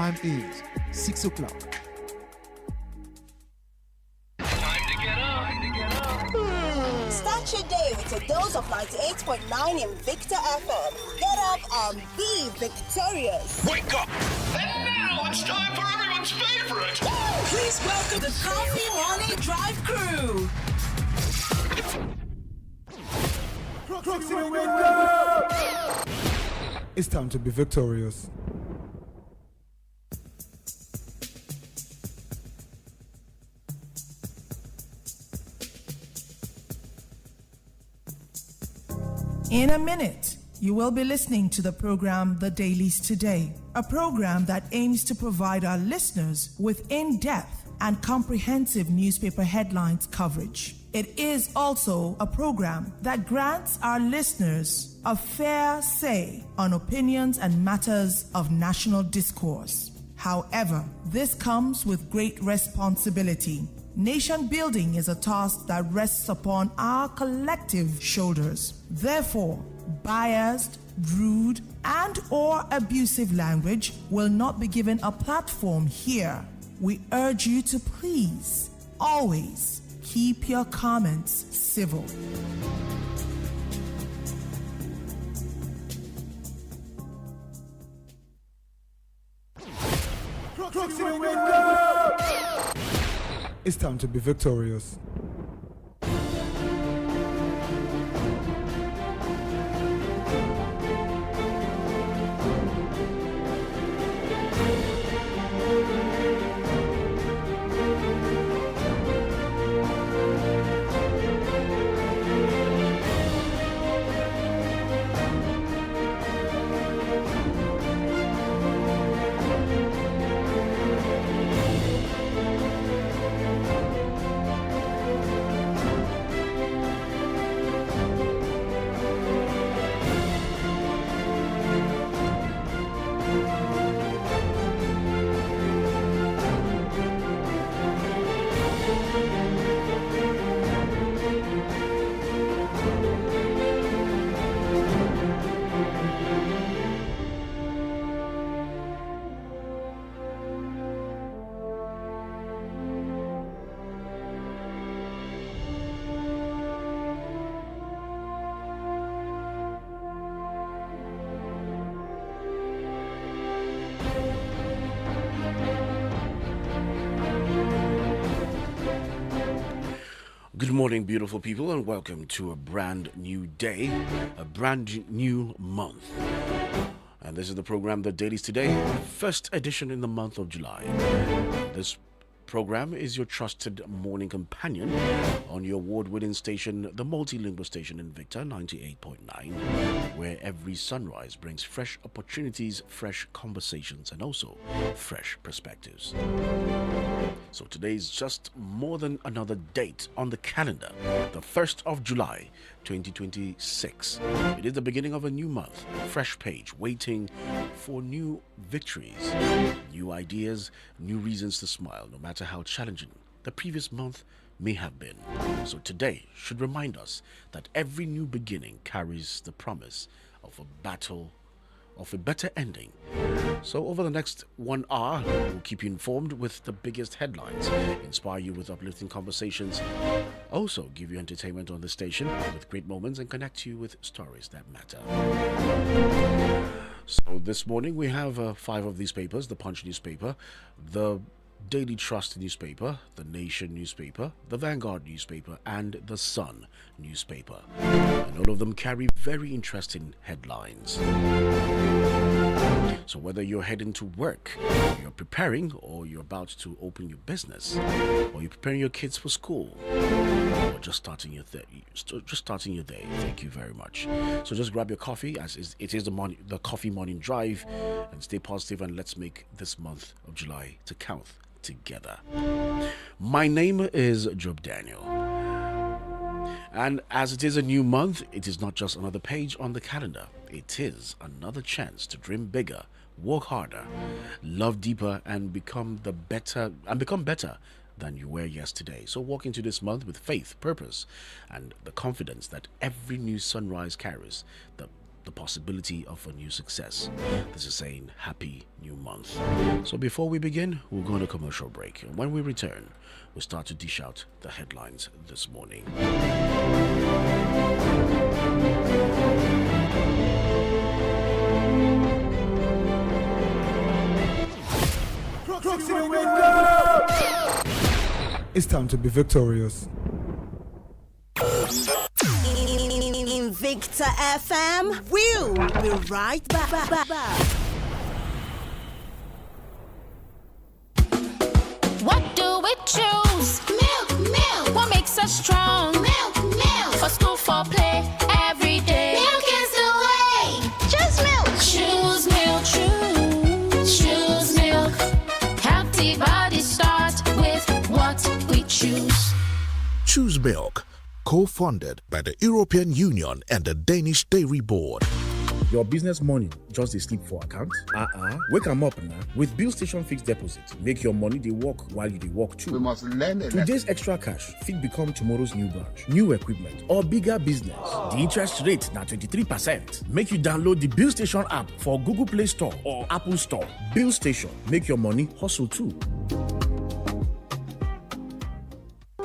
time is 6 o'clock. Start your day with a dose of 98.9 Invicta FM. Get up and be victorious. Wake up! And now it's time for everyone's favorite! Please welcome the Coffee Morning Drive crew. It's time to be victorious. In a minute, you will be listening to the program The Dailies Today, a program that aims to provide our listeners with in-depth and comprehensive newspaper headlines coverage. It is also a program that grants our listeners a fair say on opinions and matters of national discourse. However, this comes with great responsibility. Nation building is a task that rests upon our collective shoulders. Therefore, biased, rude, and/or abusive language will not be given a platform here. We urge you to please always keep your comments civil. It's time to be victorious. Good morning, beautiful people, and welcome to a brand new day, a brand new month. And this is the program, The Dailies Today, first edition in the month of July. This program is your trusted morning companion on your award-winning station, the multilingual station Invicta 98.9, where every sunrise brings fresh opportunities, fresh conversations, and also fresh perspectives. So today is just more than another date on the calendar, the 1st of July, 2026. It is the beginning of a new month, fresh page, waiting for new victories, new ideas, new reasons to smile, no matter how challenging the previous month may have been. So today should remind us that every new beginning carries the promise of a battle, of a better ending. So over the next 1 hour, we'll keep you informed with the biggest headlines, inspire you with uplifting conversations, also give you entertainment on the station with great moments, and connect you with stories that matter. So this morning we have 5 of these papers: the Punch newspaper, the Daily Trust newspaper, the Nation newspaper, the Vanguard newspaper, and the Sun newspaper. And all of them carry very interesting headlines. So whether you're heading to work, you're preparing, or you're about to open your business, or you're preparing your kids for school, or just starting your day, thank you very much. So just grab your coffee, as it is the coffee morning drive, and stay positive, and let's make this month of July to count together. My name is Job Daniel, and as it is a new month, it is not just another page on the calendar. It is another chance to dream bigger, work harder, love deeper, and become better than you were yesterday. So walk into this month with faith, purpose, and the confidence that every new sunrise carries the the possibility of a new success. This is saying happy new month. So before we begin, we'll go on a commercial break. And when we return, we'll start to dish out the headlines this morning. It's time to be victorious. Invicta FM, we'll be right back. What do we choose? Milk. What makes us strong? Milk. For school, for play, every day. Milk is the way. Choose milk. Choose milk. Choose milk. Healthy bodies start with what we choose. Choose Milk, co-funded by the European Union and the Danish Dairy Board. Your business money just dey sleep for account? Wake am up now with Bill Station Fixed Deposit. Make your money dey work while you dey work too. We must learn it. Today's extra cash fit become tomorrow's new branch, new equipment, or bigger business. The interest rate na 23%. Make you download the Bill Station app for Google Play Store or Apple Store. Bill Station, make your money hustle too.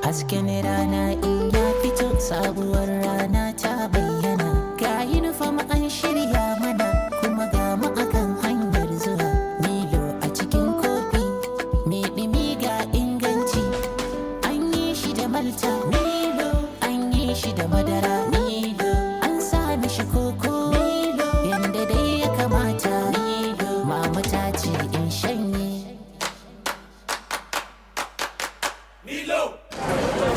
Hasken rana in ya fito sabuwar rana ta bayyana ga uniform an shirya mana kuma ga mu akan hanyar zuwa Milo a cikin kofi me dimi ga inganci an yi shi da malta Milo an yi shi da madara Milo an sa mishi koko Milo yanda dai ya kamata Milo mama ta ce in shanye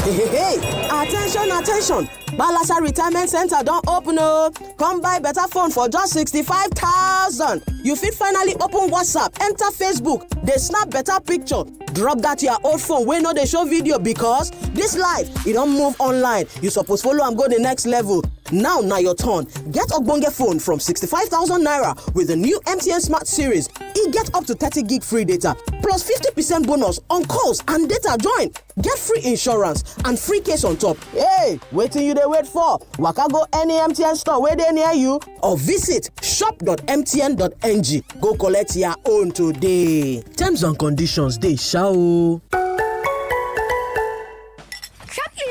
Hey, attention. Balasa Retirement Center don't open up. Come buy better phone for just 65,000. You fit finally open WhatsApp, enter Facebook, they snap better picture. Drop that your old phone wey no dey show video because this life, it don't move online. You suppose follow and go the next level. Now your turn. Get Ogbonge phone from 65,000 naira with the new MTN Smart Series. You get up to 30 gig free data plus 50% bonus on calls and data join. Get free insurance and free case on top. Hey, waiting you dey wait for? Waka go any MTN store where they near you or visit shop.mtn.ng. Go collect your own today. Terms and conditions dey sha o.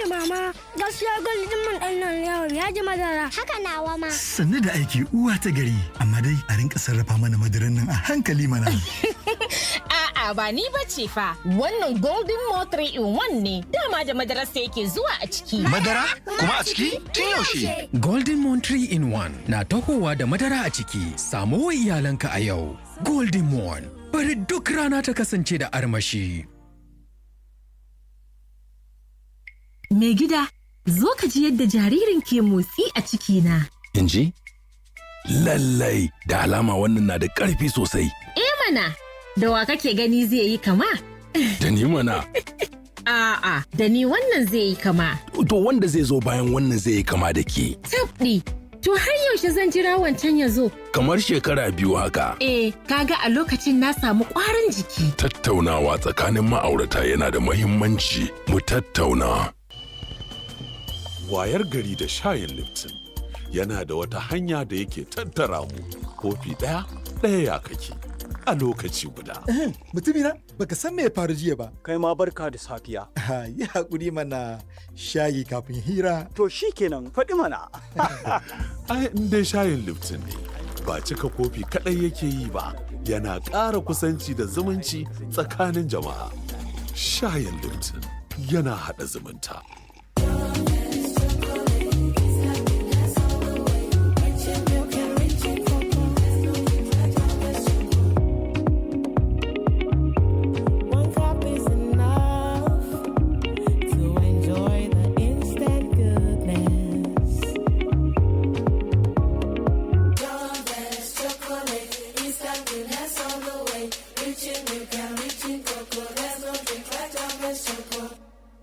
Mama, gaskiya gwaldin man ɗan nan yawon ya ji madara. Haka nawa ma. Sannu da aiki uwa ta gari, amma dai a rinka sarrafa mana madaran nan a hankali mana. A'a ba ni bace fa. Wannan Golden Mo 3 in 1 ne. Dama da madarar sa yake zuwa a ciki. Madara? Kuma a ciki? Tun yaushe? Golden Mo 3 in 1 na tahowa da madara a ciki. Samo wa iyalanka a yau. Golden Mo, bari duk rana ta kasance da armashi. Mai gida, zo ka ji yadda jaririn ke motsi a cikina. In ji? Lallai, da alama wannan na da ƙarfi sosai. Mana, da wa kake gani zai yi kama? Da ni mana. A'a, da ni wannan zai yi kama. To wanda zai zo bayan wannan zai yi kama da ke. Tabɗi, to har yaushe zan jira wancan ya zo? Kamar shekara 2 haka. Kaga a lokacin na samu ƙwarin jiki. Tattaunawa tsakanin ma'aurata yana da muhimmanci. Mu tattauna. Wayar gari da shayin Lipton yana da wata hanya da yake tattara mu kofi ɗaya ya kake a lokaci guda. Mutumina baka san me ya faru jiya ba. Kai ma barka da safiya. Yi haƙuri mana shayi kafin hira. To shi kenan faɗi mana. Ai in dai shayin Lipton ne ba cika kofi kaɗai yake yi ba yana ƙara kusanci da zumunci tsakanin jama'a. Shayin Lipton yana haɗa zumunta.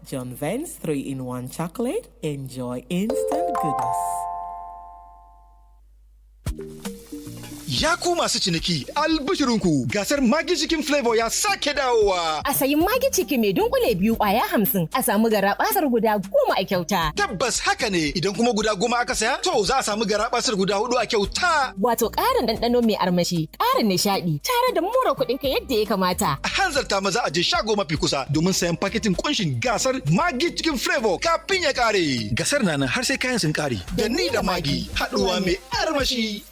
John Vance 3-in-1 chocolate. Enjoy instant goodness. Ya ku masu ciniki, albishirinku gasar Magi Chicken Flavor ya sake dawowa. A sayi Magi Chicken mai dunkule biyu kwaya 50 a samu garabasar guda 10 a kyauta. Tabbas haka ne, idan kuma guda 10 aka saya, to za a samu garabasar guda 4 a kyauta. Wato ƙarin ɗanɗano mai armashi, ƙarin nishaɗi, tare da more kuɗinka yadda ya kamata. A hanzarta maza a je shago mafi kusa domin sayan paketin kunshin gasar Magi Chicken Flavor kafin ya kare. Gasar na nan har sai kayan sun kare. Da ni da Magi, haɗuwa mai armashi.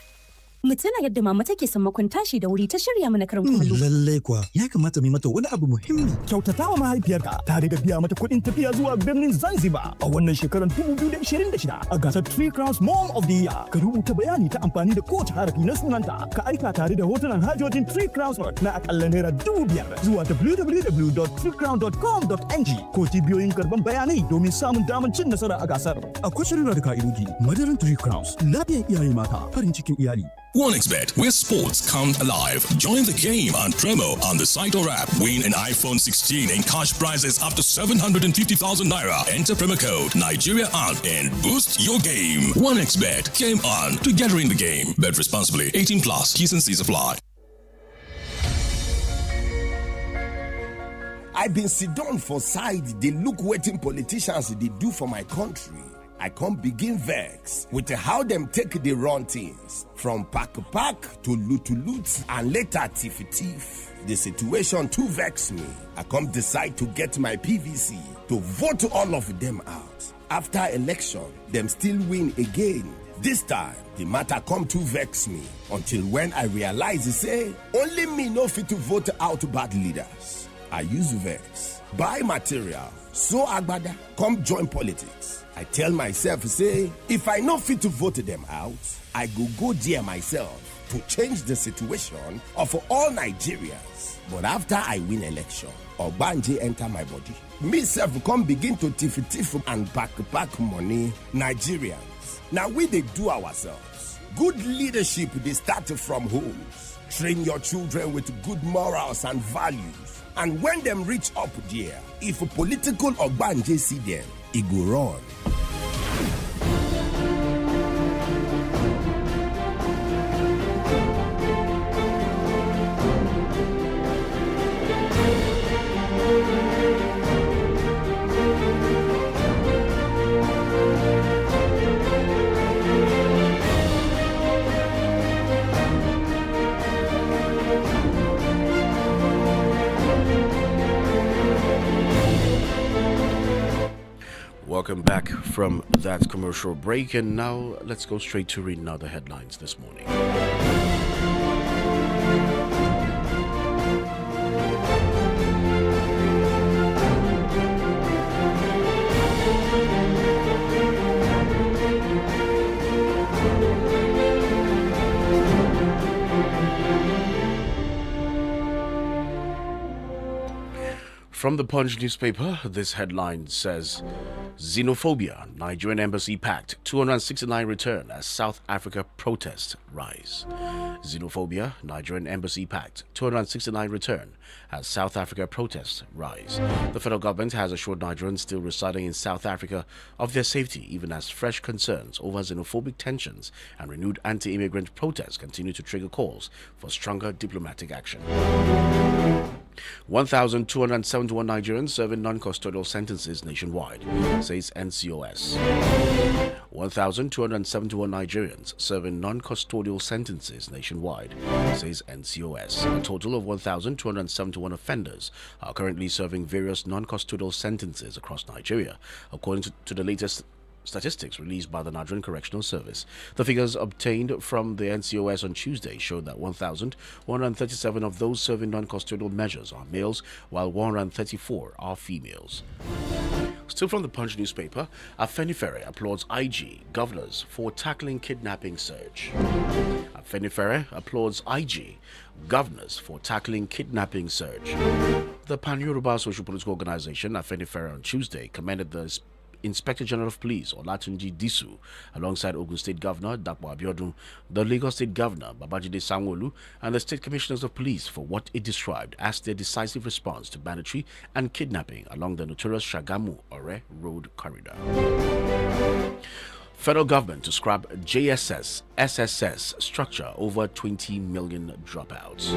Mu tuna yadda mama take sammakon tashi da wuri ta shirya mana karin kumallo. Lallai kuwa ya kamata mu mata wani abu muhimmi. Kyautata wa mahaifiyarka tare da biya mata kuɗin tafiya zuwa birnin Zanzibar a wannan shekarar 2026 a gasar Three Crowns Mom of the Year. Ka rubuta bayani ta amfani da kowace harafi na sunanta. Ka aika tare da hotunan hajojin Three Crowns na akalla naira 5,000 zuwa www.threecrowns.com.ng ko cibiyoyin karban bayanai domin samun damar cin nasara a gasar. Akwai shirya da ka'idoji. Madarin Three Crowns, lafiyar iyaye mata, farin cikin iyali. OneXBet, where sports come alive. Join the game on Tremo on the site or app. Win an iPhone 16 and cash prizes up to 750,000 naira. Enter promo code Nigeria on and boost your game. OneXBet, game on, together in the game. Bet responsibly. 18 plus. T's and C's apply. I've been sit down for side. They look waiting politicians they do for my country. I can't begin vex with how them take the run things from pack to loot and later tiff. The situation too vex me. I can't decide to get my PVC to vote all of them out. After election, them still win again. This time, the matter come to vex me until when I realize say only me no fit to vote out bad leaders. I use vex, buy material, so agbada, come join politics. I tell myself, say, if I not fit to vote them out, I go there myself to change the situation of all Nigerians. But after I win election, Obanje enter my body. Me self come begin to tiff and pack money. Nigerians, now we they do ourselves. Good leadership, they start from homes. Train your children with good morals and values. And when them reach up there, if a political Obanje see them, it go run. Welcome back from that commercial break, and now let's go straight to reading out the headlines this morning. From the Punch newspaper, this headline says, Xenophobia, Nigerian embassy packed, 269 return as South Africa protests rise. Xenophobia, Nigerian embassy packed, 269 return as South Africa protests rise. The federal government has assured Nigerians still residing in South Africa of their safety, even as fresh concerns over xenophobic tensions and renewed anti-immigrant protests continue to trigger calls for stronger diplomatic action. 1,271 Nigerians serving non-custodial sentences nationwide, says NCOS. 1,271 Nigerians serving non-custodial sentences nationwide, says NCOS. A total of 1,271 offenders are currently serving various non-custodial sentences across Nigeria, according to the latest statistics released by the Nigerian Correctional Service. The figures obtained from the NCOS on Tuesday showed that 1,137 of those serving non-custodial measures are males, while 134 are females. Still from the Punch newspaper, Afenifere applauds IG governors for tackling kidnapping surge. Afenifere applauds IG governors for tackling kidnapping surge. The Pan-Yoruba Social Political Organization, Afenifere, on Tuesday commended the Inspector General of Police Olatunji Disu, alongside Ogun State Governor Dapo Abiodun, the Lagos State Governor Babajide Sanwo-Olu, and the State Commissioners of Police for what it described as their decisive response to banditry and kidnapping along the notorious Shagamu-Ore Road corridor. Federal government to scrap JSS SSS structure over 20 million dropouts.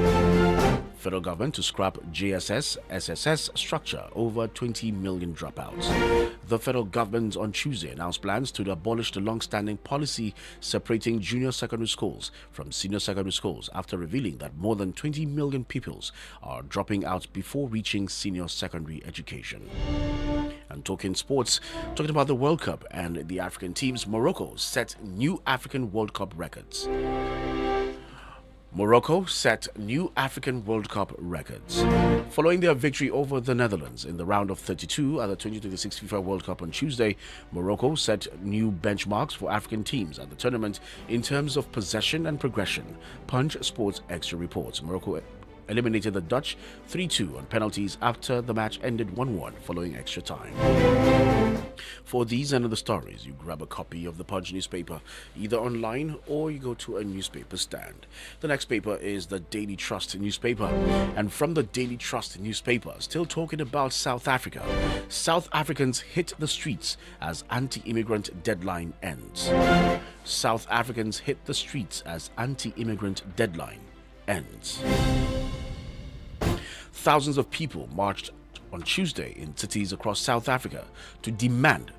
Federal government to scrap JSS SSS structure over 20 million dropouts. The federal government on Tuesday announced plans to abolish the long-standing policy separating junior secondary schools from senior secondary schools after revealing that more than 20 million pupils are dropping out before reaching senior secondary education. And talking sports, talking about the World Cup and the African teams, Morocco set new African World Cup records. Morocco set new African World Cup records. Following their victory over the Netherlands in the round of 32 at the 2026 FIFA World Cup on Tuesday, Morocco set new benchmarks for African teams at the tournament in terms of possession and progression. Punch Sports Extra reports Morocco eliminated the Dutch 3-2 on penalties after the match ended 1-1 following extra time. For these and other stories, you grab a copy of the Punch newspaper either online or you go to a newspaper stand. The next paper is the Daily Trust newspaper, and from the Daily Trust newspaper, still talking about South Africa, South Africans hit the streets as anti-immigrant deadline ends. South Africans hit the streets as anti-immigrant deadline ends. Thousands of people marched on Tuesday in cities across South Africa to demand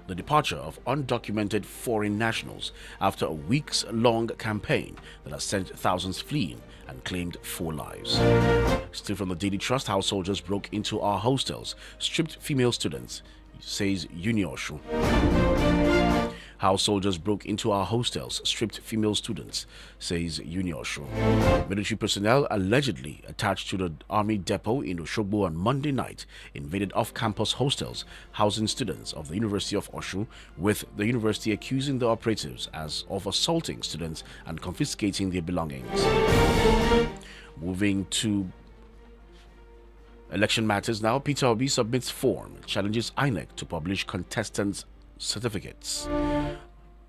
the departure of undocumented foreign nationals after a weeks-long campaign that has sent thousands fleeing and claimed 4 lives. Still from the Daily Trust, how soldiers broke into our hostels, stripped female students, says Unioshu. How soldiers broke into our hostels, stripped female students, says Unioshu. Military personnel allegedly attached to the army depot in Oshogbo on Monday night invaded off-campus hostels housing students of the University of Oshu, with the university accusing the operatives of assaulting students and confiscating their belongings. Moving to election matters now, Peter Obi submits form, challenges INEC to publish contestants' certificates.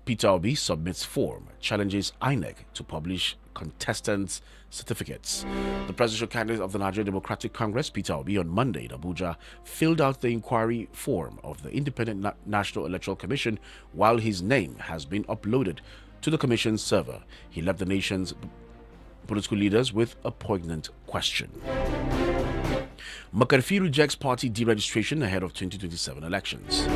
Peter Obi submits form, challenges INEC to publish contestants' certificates. The presidential candidate of the Nigerian Democratic Congress, Peter Obi, on Monday in Abuja, filled out the inquiry form of the Independent National Electoral Commission while his name has been uploaded to the commission's server. He left the nation's political leaders with a poignant question. McCarthy rejects party deregistration ahead of 2027 elections.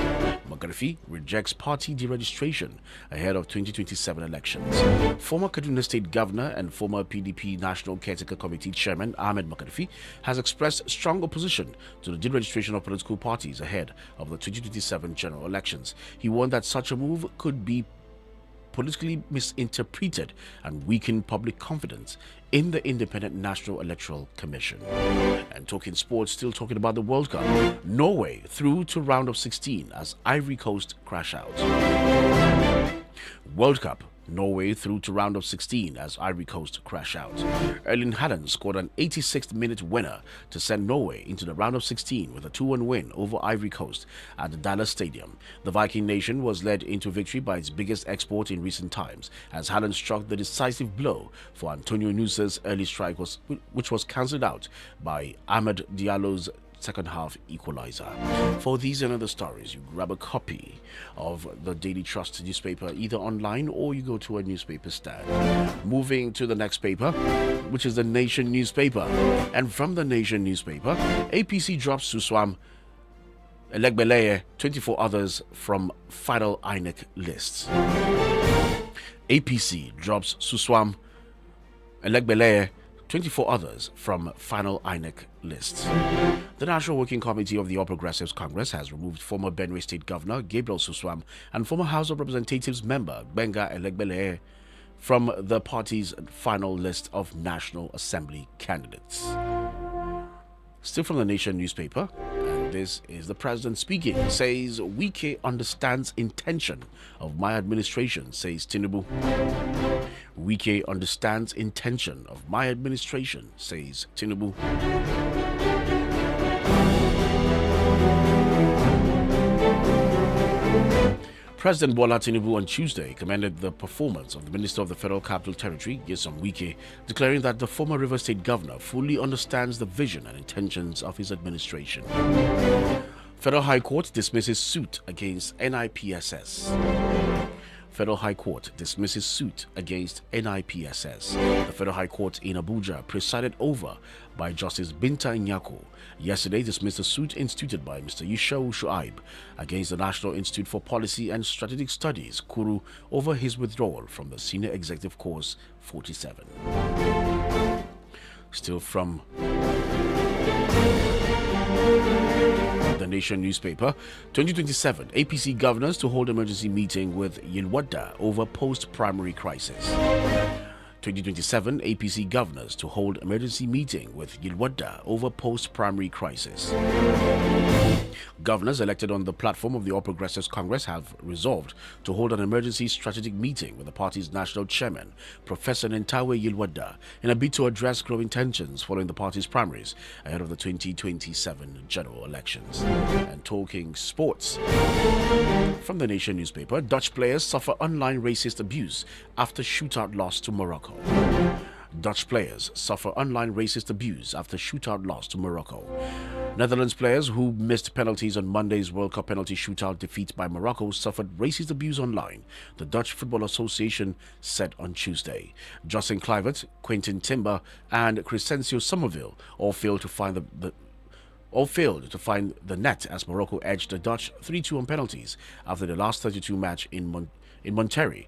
McCarthy rejects party deregistration ahead of 2027 elections. Former Kaduna State Governor and former PDP National Caretaker Committee Chairman Ahmed McCarthy has expressed strong opposition to the deregistration of political parties ahead of the 2027 general elections. He warned that such a move could be politically misinterpreted and weaken public confidence in the Independent National Electoral Commission. And talking sports, still talking about the World Cup, Norway through to round of 16 as Ivory Coast crash out. World Cup, Norway through to round of 16 as Ivory Coast crash out. Erling Haaland scored an 86th minute winner to send Norway into the round of 16 with a 2-1 win over Ivory Coast at the Dallas Stadium. The Viking nation was led into victory by its biggest export in recent times as Haaland struck the decisive blow for Antonio Nusa's early strike, which was cancelled out by Ahmed Diallo's second half equalizer. For these and other stories, you grab a copy of the Daily Trust newspaper either online or you go to a newspaper stand. Moving to the next paper, which is the Nation newspaper. And from the Nation newspaper, APC drops Suswam Elegbeleye, 24 others from final INEC lists. APC drops Suswam Elegbeleye, 24 others from final INEC lists. The National Working Committee of the All Progressives Congress has removed former Benue State Governor Gabriel Suswam and former House of Representatives member Gbenga Elegbeleye from the party's final list of National Assembly candidates. Still from the Nation newspaper, and this is the president speaking, says Wike understands intention of my administration, says Tinubu. Wike understands intention of my administration, says Tinubu. President Bola Tinubu on Tuesday commended the performance of the Minister of the Federal Capital Territory, Nyesom Wike, declaring that the former Rivers State Governor fully understands the vision and intentions of his administration. Federal High Court dismisses suit against NIPSS. Federal High Court dismisses suit against NIPSS. The Federal High Court in Abuja, presided over by Justice Binta Nyako, yesterday dismissed a suit instituted by Mr. Yushau Shuaib against the National Institute for Policy and Strategic Studies, Kuru, over his withdrawal from the Senior Executive Course 47. Still from The Nation newspaper, 2027 APC governors to hold emergency meeting with Yilwada over post-primary crisis. 2027 APC governors to hold emergency meeting with Yilwada over post-primary crisis. Governors elected on the platform of the All Progressives Congress have resolved to hold an emergency strategic meeting with the party's national chairman, Professor Nentawe Yilwada, in a bid to address growing tensions following the party's primaries ahead of the 2027 general elections. And talking sports, from The Nation newspaper, Dutch players suffer online racist abuse after shootout loss to Morocco. Dutch players suffer online racist abuse after shootout loss to Morocco. Netherlands players who missed penalties on Monday's World Cup penalty shootout defeat by Morocco suffered racist abuse online, the Dutch Football Association said on Tuesday. Justin Kluivert, Quentin Timber, and Crescencio Somerville all failed to find the net as Morocco edged the Dutch 3-2 on penalties after the last 32 match in Monterrey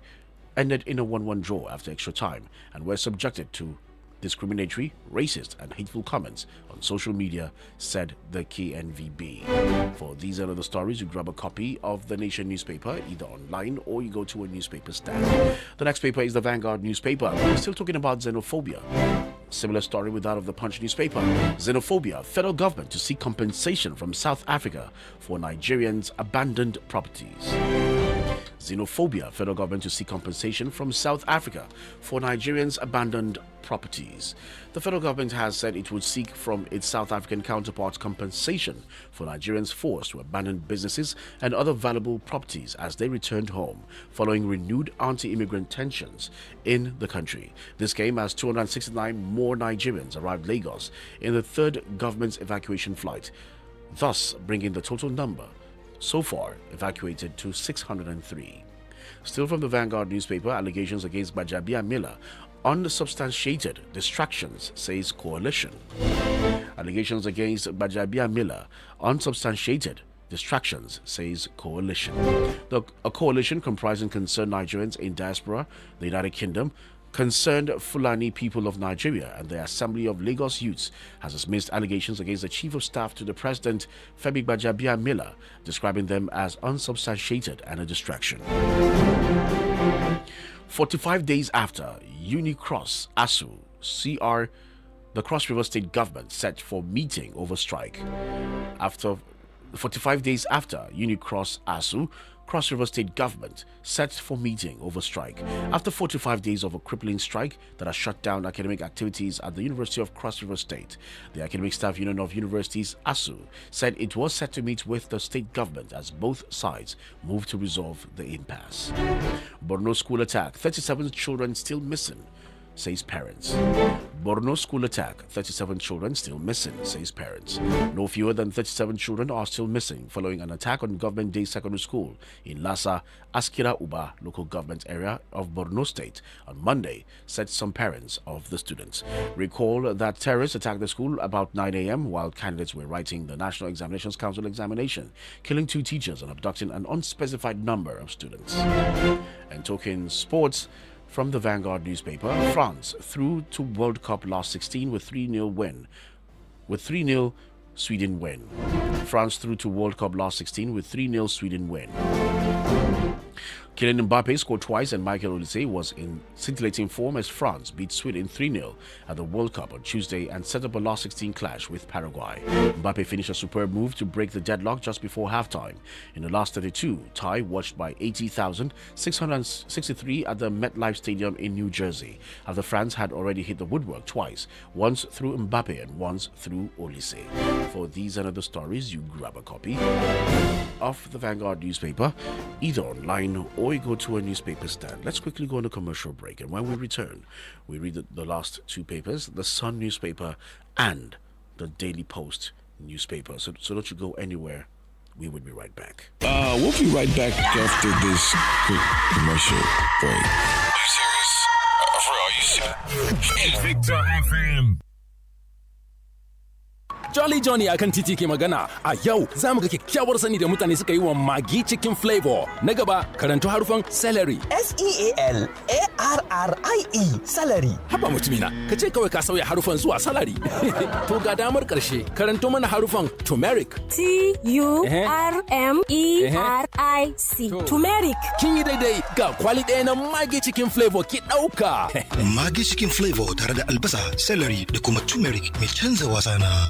ended in a 1-1 draw after extra time and were subjected to discriminatory, racist and hateful comments on social media, said the KNVB. For these and other stories, you grab a copy of The Nation newspaper either online or you go to a newspaper stand. The next paper is the Vanguard newspaper. We're still talking about xenophobia. Similar story with that of the Punch newspaper. Xenophobia, federal government to seek compensation from South Africa for Nigerians' abandoned properties. Xenophobia, federal government to seek compensation from South Africa for Nigerians' abandoned properties. The federal government has said it would seek from its South African counterparts compensation for Nigerians forced to abandon businesses and other valuable properties as they returned home following renewed anti-immigrant tensions in the country. This came as 269 more Nigerians arrived Lagos in the third government's evacuation flight, thus bringing the total number so far evacuated to 603. Still from the Vanguard newspaper, allegations against Bajabia Miller unsubstantiated distractions, says coalition. Allegations against Bajabia Miller unsubstantiated distractions, says coalition. A coalition comprising concerned Nigerians in diaspora, the United Kingdom, Concerned Fulani People of Nigeria and the Assembly of Lagos Youths has dismissed allegations against the Chief of Staff to the President, Femi Gbajabiamila Miller, describing them as unsubstantiated and a distraction. 45 days after Unicross ASU CR, the Cross River State government set for meeting over strike. 45 days after Unicross ASU, Cross River State government set for meeting over strike. After 45 days of a crippling strike that has shut down academic activities at the University of Cross River State, the Academic Staff Union of Universities, ASU, said it was set to meet with the state government as both sides moved to resolve the impasse. Borno school attack, 37 children still missing, says parents. Borno school attack, 37 children still missing, says parents. No fewer than 37 children are still missing following an attack on Government Day Secondary School in Lassa, Askira Uba local government area of Borno State on Monday, said some parents of the students. Recall that terrorists attacked the school about 9 a.m. while candidates were writing the National Examinations Council examination, killing 2 teachers and abducting an unspecified number of students. And talking sports, from the Vanguard newspaper, France through to World Cup last 16 with 3-0 win. With 3-0 Sweden win. France through to World Cup last 16 with 3-0 Sweden win. Kylian Mbappe scored twice and Michael Olise was in scintillating form as France beat Sweden 3-0 at the World Cup on Tuesday and set up a last 16 clash with Paraguay. Mbappe finished a superb move to break the deadlock just before halftime. In the last 32, tie watched by 80,663 at the MetLife Stadium in New Jersey, after France had already hit the woodwork twice, once through Mbappe and once through Olise. For these and other stories, you grab a copy of the Vanguard newspaper, either online or you go to a newspaper stand. Let's quickly go on a commercial break, and when we return, we read the last 2 papers, the Sun newspaper and the Daily Post newspaper. So don't you go anywhere. We will be right back. We'll be right back after this quick commercial break. Are you serious? For real, are you serious? Invicta FM. Jolly Johnny akan titi ke magana a yau za mu ga kyakkyawar sani da mutane suka yi wa Maggi Chicken Flavor. Na gaba karanto harufan celery. S-E-A-L-A-R-R-I-E celery. Haba mutumina, ka ce kawai ka sauya harufan zuwa salary. To ga damar karshe karanto mana harufan turmeric. T-U-R-M-E-R-I-C. Turmeric. Kin yi daidai ga kwali ɗaya na Maggi Chicken Flavor ki ɗauka. Maggi Chicken Flavor tare da albasa, celery da kuma turmeric mai canza wasa na.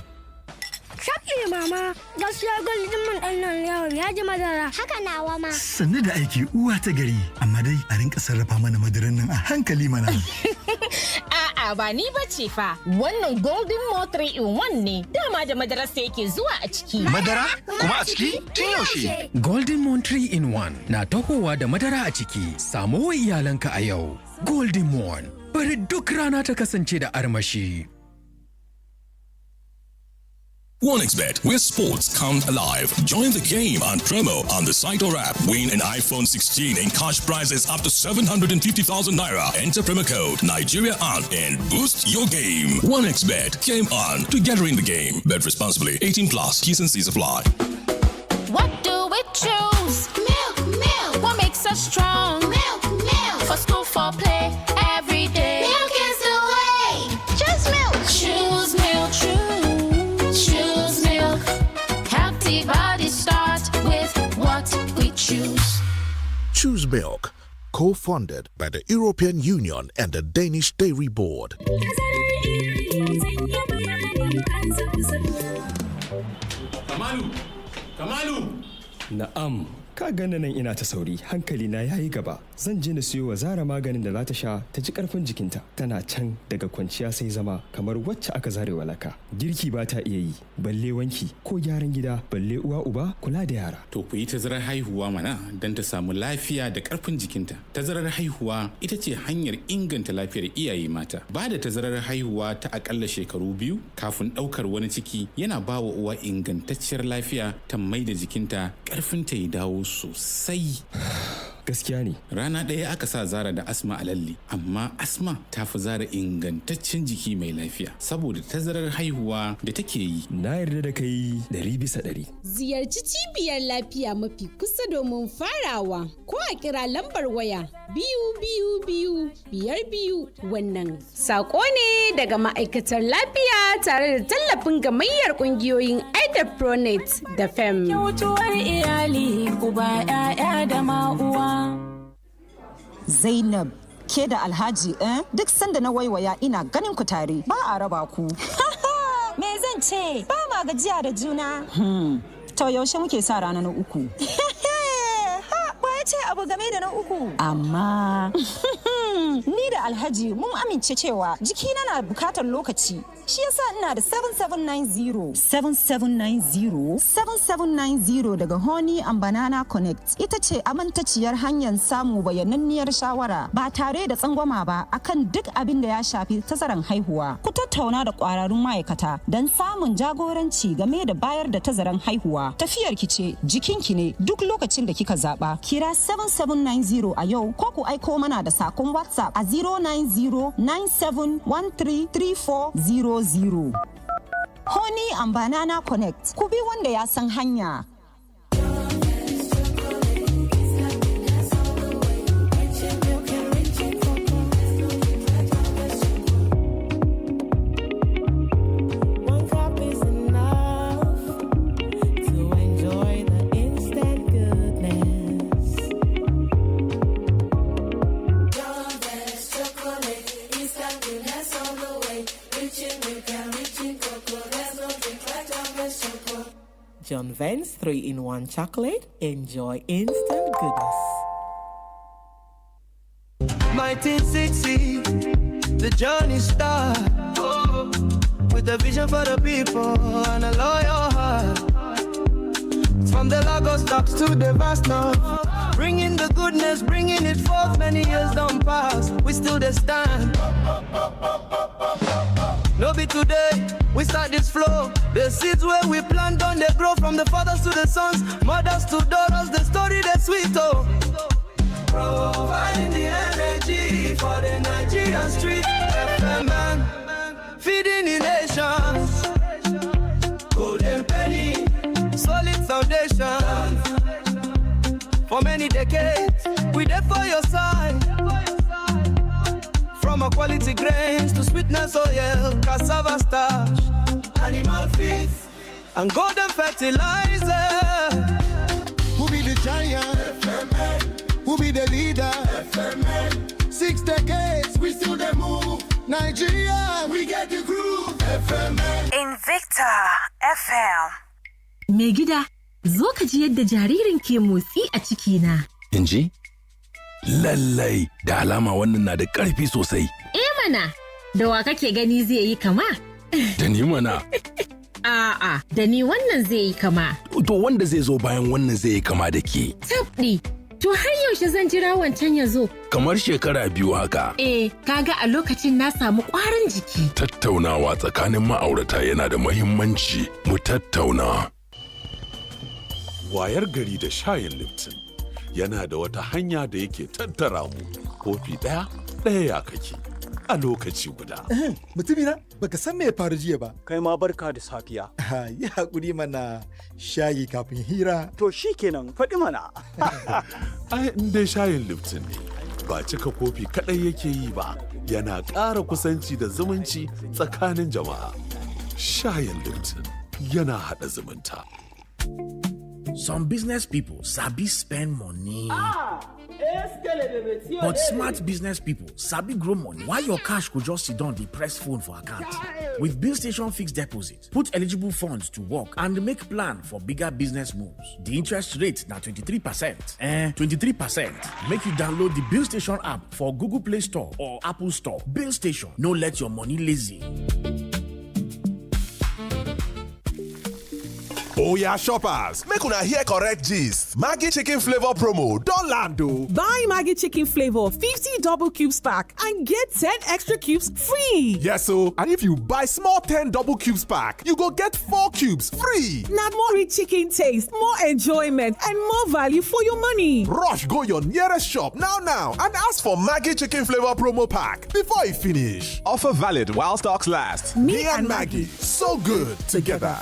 Shafi mama, gaskiya gwaldin man ɗan nan yawon ya ji madara. Haka nawa ma. Sannu da aiki uwa ta gari, amma dai a rinka sarrafa mana madaran nan a hankali mana. A'a ba ni ba ce fa, wannan Golden Mo 3 in 1 ne, dama da madarar sa yake zuwa a ciki. Madara? Kuma a ciki? Tun yaushe? Golden Moon 3 in 1 na tahowa da madara a ciki. Samo wa iyalanka a yau. Golden Moon, bari duk rana ta kasance da armashi. 1xBet, where sports come alive. Join the game on promo on the site or app. Win an iPhone 16 and cash prizes up to 750,000 naira. Enter promo code Nigeria on and boost your game. 1xBet, game on, together in the game. Bet responsibly. 18 plus. T's and C's apply. What do we choose? Milk. What makes us strong? Milk. For school, for play, every day. Milk is the way. Choose milk. Choose milk. Choose milk. Healthy body starts with what we choose. Choose Milk, co-funded by the European Union and the Danish Dairy Board. Kamalu! Na'am, ka gane nan ina ta sauri, hankali na yayi gaba. Zan je na siyo wa Zara maganin da za ta sha ta ji karfin jikinta. Tana can daga kwanciya sai zama kamar wacce aka zare walaka. Girki ba ta iya yi, balle wanki ko gyaran gida, balle uwa uba kula da yara. To ku yi tazarar haihuwa mana don ta samu lafiya da karfin jikinta. Tazarar haihuwa ita ce hanyar inganta lafiyar iyaye mata. Ba da tazarar haihuwa ta akalla shekaru 2 kafin ɗaukar wani ciki yana ba wa uwa ingantacciyar lafiya ta mai da jikinta karfinta ya dawo sosai. Gaskiya ne. Rana ɗaya aka sa Zara da Asma a lalle, amma Asma ta fi Zara ingantaccen jiki mai lafiya saboda tazarar haihuwa da take yi. Na yarda da kai 100%. Ziyarci cibiyar lafiya mafi kusa domin farawa ko a kira lambar waya 222 wannan sako ne daga ma'aikatar lafiya tare da tallafin gamayyar kungiyoyin Pronet da FEM. Mutuwar iyali uba 'ya'ya da ma'uwa. Zainab, ke da Alhaji duk sanda na waiwaya ina ganin ku tare ba a raba ku. Me zan ce? Ba ma gajiya da juna. To yaushe muke sa rana na uku? ce abu game da na uku. Amma ni da Alhaji mun amince cewa jikina na bukatar lokaci. Shi yasa ina da 7790. 7790? 7790 daga Honey and Banana Connect. Ita ce amintaciyar hanyar samu bayananniyar shawara ba tare da tsangwama ba akan duk abin da ya shafi tazaran haihuwa. Ku tattauna da kwararrun ma'aikata don samun jagoranci game da bayar da tazaran haihuwa. Tafiyar ki ce, jikinki ne duk lokacin da kika zaba. Kira 7790 a yau ko ku aiko mana da sakon WhatsApp a 09097133400. Honey and Banana Connect. Ku bi wanda ya san hanya. John Vance 3-in-1 chocolate. Enjoy instant goodness. 1960, the journey starts with a vision for the people and a loyal heart. From the Lagos docks to the vast north, bringing the goodness, bringing it forth. Many years don't pass, we still the stand. No be today, we start this flow. The seeds where we plant on they grow from the fathers to the sons, mothers to daughters, the story that's sweet, oh. Providing the energy for the Nigerian street. FM man, feeding the nations. Golden penny, solid foundation. For many decades, we there for your side. From a quality grains to sweetness oil, cassava starch, animal feed, and golden fertilizer. Who be the giant? FMN. Who be the leader? FMN. 6 decades, we still the move. Nigeria, we get the groove. FMN. Invicta FM. Megida, zo ka ji yadda jaririn ke motsi a cikina. Inji? Lallai, da alama wannan na da ƙarfi sosai. Mana, da wa kake gani zai yi kama? Da ni mana. A'a, da ni wannan zai yi kama. To wanda zai zo bayan wannan zai yi kama da ke. Tabɗi, to har yaushe zan jira wancan ya zo? Kamar shekara 2 haka. Kaga a lokacin na samu ƙwarin jiki. Tattaunawa tsakanin ma'aurata yana da muhimmanci. Mu tattauna. Wayar gari da shayin Lipton yana da wata hanya da yake tattara mu. Kofi ɗaya ya kake a lokaci guda. Mutumina, baka san me ya faru jiya ba. Kai ma barka da safiya. Yi haƙuri mana shayi kafin hira. To shi kenan faɗi mana. Ai, in dai shayin Lipton ne, ba cika kofi kaɗai yake yi ba, yana ƙara kusanci da zumunci tsakanin jama'a. Shayin Lipton yana haɗa zumunta. Some business people sabi spend money. But smart business people sabi grow money. Why your cash could just sit down the press phone for account? With Bill Station Fixed Deposit, put eligible funds to work and make plan for bigger business moves. The interest rate now 23%. 23%. Make you download the Bill Station app for Google Play Store or Apple Store. Bill Station, no let your money lazy. Oh yeah, shoppers, make una hear correct gist. Maggi chicken flavor promo don land o. Buy Maggi chicken flavor 50 double cubes pack and get 10 extra cubes free. Yes o, and if you buy small 10 double cubes pack, you go get 4 cubes free. Na more rich chicken taste, more enjoyment and more value for your money. Rush go your nearest shop now and ask for Maggi chicken flavor promo pack before e finish. Offer valid while stocks last. Me and Maggi, so good together.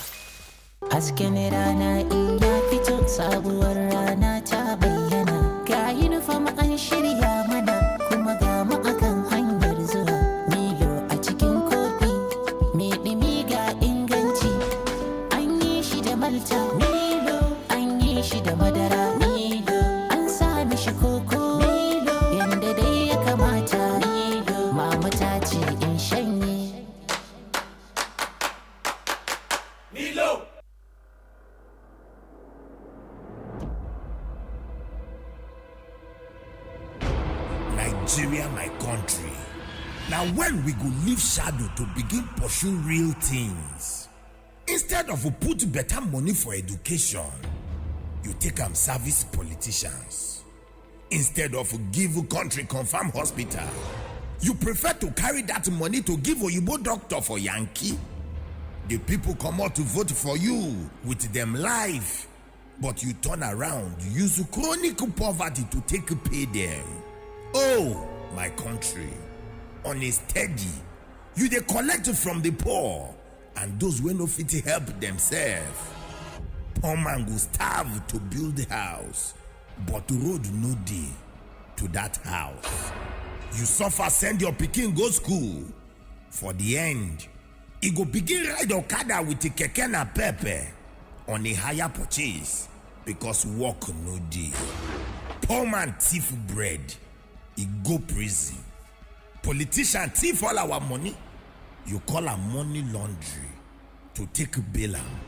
Hasken rana in ya fito sabuwar rana ta bayyana ga uniform an shirya mana kuma ga mu akan hanyar zuwa Milo a cikin kofi me dimi ga inganci an yi shi da malta Milo an yi shi da madara Milo an sa mishi koko Milo yanda dai ya kamata Milo mama ta ce in shanye Milo. Nigeria, my country. Now when we go leave shadow to begin pursue real things, instead of put better money for education, you take service politicians. Instead of give country confirm hospital, you prefer to carry that money to give Oyibo doctor for Yankee. The people come out to vote for you with them life, but you turn around, use chronic poverty to take pay them. Oh, my country, on a steady, you dey collect from the poor and those wey no fit help themselves. Poor man go starve to build the house, but road no dey to that house. You suffer send your pikin go school. For the end, e go begin ride okada with the keke na pepe on a higher purchase because work no dey. Poor man thief bread. He go prison. Politician thief all our money. You call am money laundry to take bail am.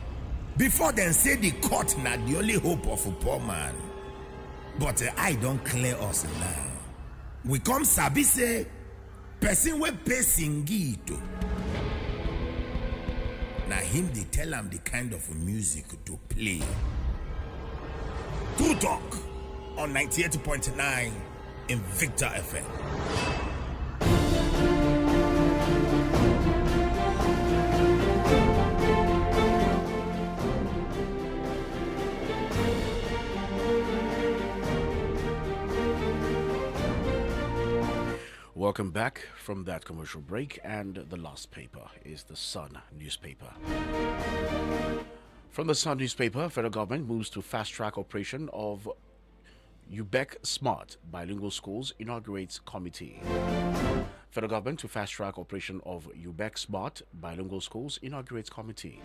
Before them say the court na the only hope of a poor man. But I don't clear us now. We come sabi say person wey pay singito. Na him they tell am the kind of music to play. True Talk on 98.9 Invicta FM. Welcome back from that commercial break, and the last paper is the Sun newspaper. From the Sun newspaper, federal government moves to fast-track operation of UBEC Smart Bilingual Schools, inaugurates committee. Federal government to fast-track operation of UBEC Smart Bilingual Schools, inaugurates committee.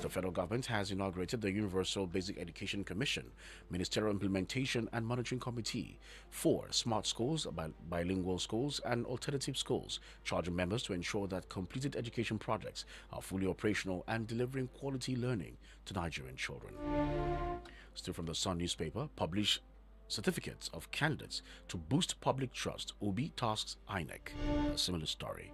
The federal government has inaugurated the Universal Basic Education Commission, Ministerial Implementation and Monitoring Committee for smart schools, bilingual schools, and alternative schools, charging members to ensure that completed education projects are fully operational and delivering quality learning to Nigerian children. Still from the Sun newspaper, publish certificates of candidates to boost public trust. Obi tasks INEC. A similar story.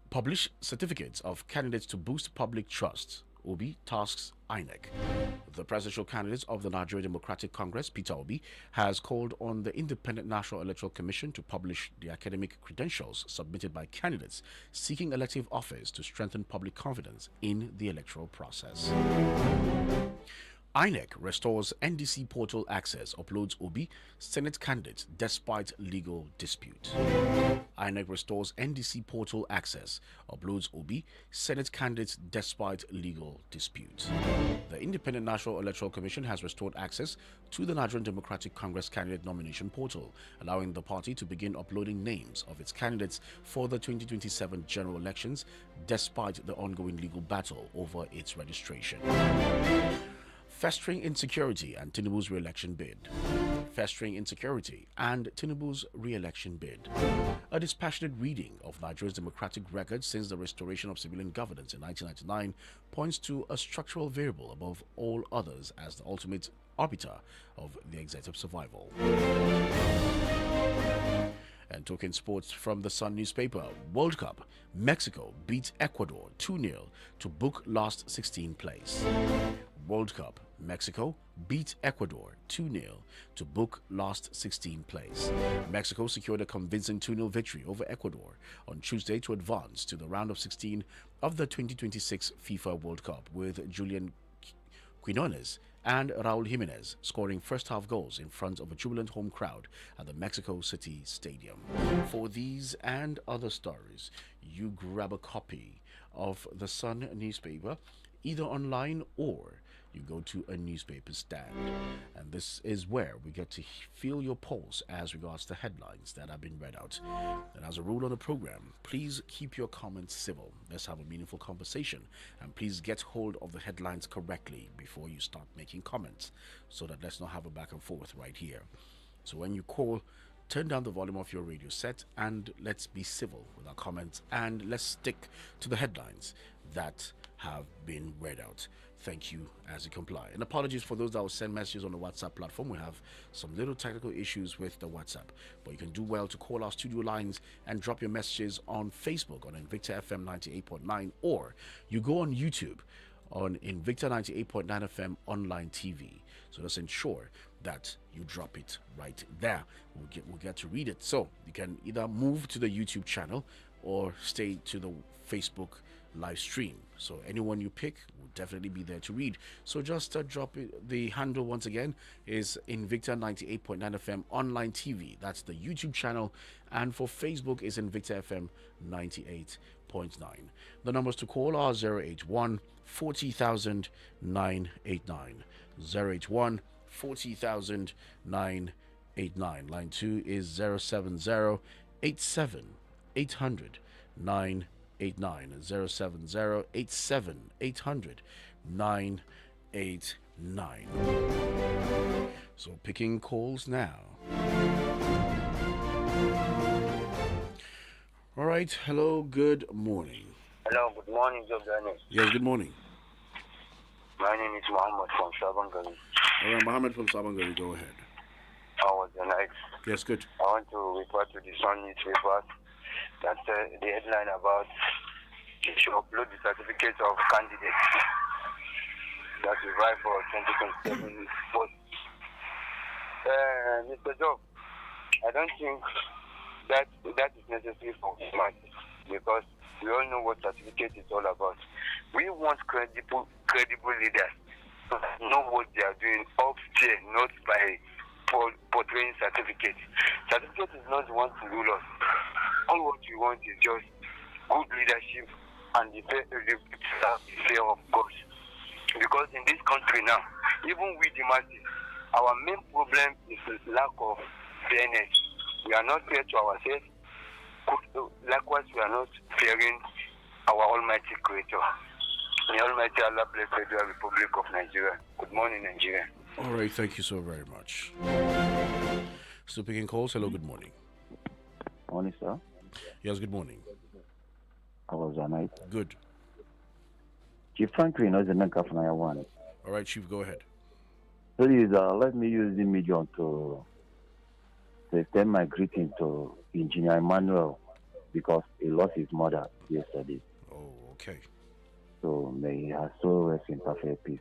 Publish certificates of candidates to boost public trust. Obi tasks INEC. The presidential candidate of the Nigerian Democratic Congress, Peter Obi, has called on the Independent National Electoral Commission to publish the academic credentials submitted by candidates seeking elective office to strengthen public confidence in the electoral process. INEC restores NDC portal access, uploads Obi, Senate candidate despite legal dispute. INEC restores NDC portal access, uploads Obi, Senate candidate despite legal dispute. The Independent National Electoral Commission has restored access to the Nigerian Democratic Congress candidate nomination portal, allowing the party to begin uploading names of its candidates for the 2027 general elections despite the ongoing legal battle over its registration. Festering insecurity and Tinubu's re-election bid. Festering insecurity and Tinubu's re-election bid. A dispassionate reading of Nigeria's democratic record since the restoration of civilian governance in 1999 points to a structural variable above all others as the ultimate arbiter of the executive survival. And talking sports from the Sun newspaper, World Cup, Mexico beat Ecuador 2-0 to book last 16 place. World Cup, Mexico beat Ecuador 2-0 to book last 16 place. Mexico secured a convincing 2-0 victory over Ecuador on Tuesday to advance to the round of 16 of the 2026 FIFA World Cup, with Julian Quinones and Raul Jimenez scoring first-half goals in front of a jubilant home crowd at the Mexico City Stadium. For these and other stories, you grab a copy of the Sun newspaper, either online or you go to a newspaper stand. And this is where we get to feel your pulse as regards to headlines that have been read out. And as a rule on the program, please keep your comments civil. Let's have a meaningful conversation, and please get hold of the headlines correctly before you start making comments, so that let's not have a back and forth right here. So when you call, turn down the volume of your radio set and let's be civil with our comments, and let's stick to the headlines that have been read out. Thank you as you comply. And apologies for those that will send messages on the WhatsApp platform. We have some little technical issues with the WhatsApp, but you can do well to call our studio lines and drop your messages on Facebook on Invicta FM 98.9, or you go on YouTube on Invicta 98.9 FM online TV. So let's ensure that you drop it right there. We'll get to read it. So you can either move to the YouTube channel or stay to the Facebook live stream. So anyone you pick will definitely be there to read. So just drop it. The handle once again is Invicta 98.9 FM online TV. That's the YouTube channel. And for Facebook is Invicta FM 98.9. The numbers to call are 081 40,000 989. 081 40,000 989. Line 2 is 070 87 800 989. 070 87 800 989. So picking calls now. All right. Hello. Good morning. Hello. Good morning, Job Daniel. Yes. Good morning. My name is Mohammed from Sabangari. All right, Mohammed from Sabangari. Go ahead. How was the night? Yes. Good. I want to refer to the Sun newspaper that the headline about you should upload the certificate of candidates that you write for 2027 post. Mr. Job, I don't think that is necessary for human, because we all know what certificate is all about. We want credible leaders who know what they are doing up there, not by portraying certificate. Certificate is not the one to rule us. All what we want is just good leadership and the fear of God. Because in this country now, even with the masses, our main problem is the lack of fairness. We are not fair to ourselves. Likewise, we are not fearing our Almighty Creator. May Almighty Allah bless the Federal Republic of Nigeria. Good morning, Nigeria. All right, thank you so very much. Still picking calls. Hello, good morning. Morning, sir. Yes, good morning. How was your night? Good. Chief Franklin knows the name of one. All right, Chief, go ahead. Please, let me use the medium to extend my greeting to Engineer Emmanuel because he lost his mother yesterday. Oh, okay. So may he have so rest in perfect peace.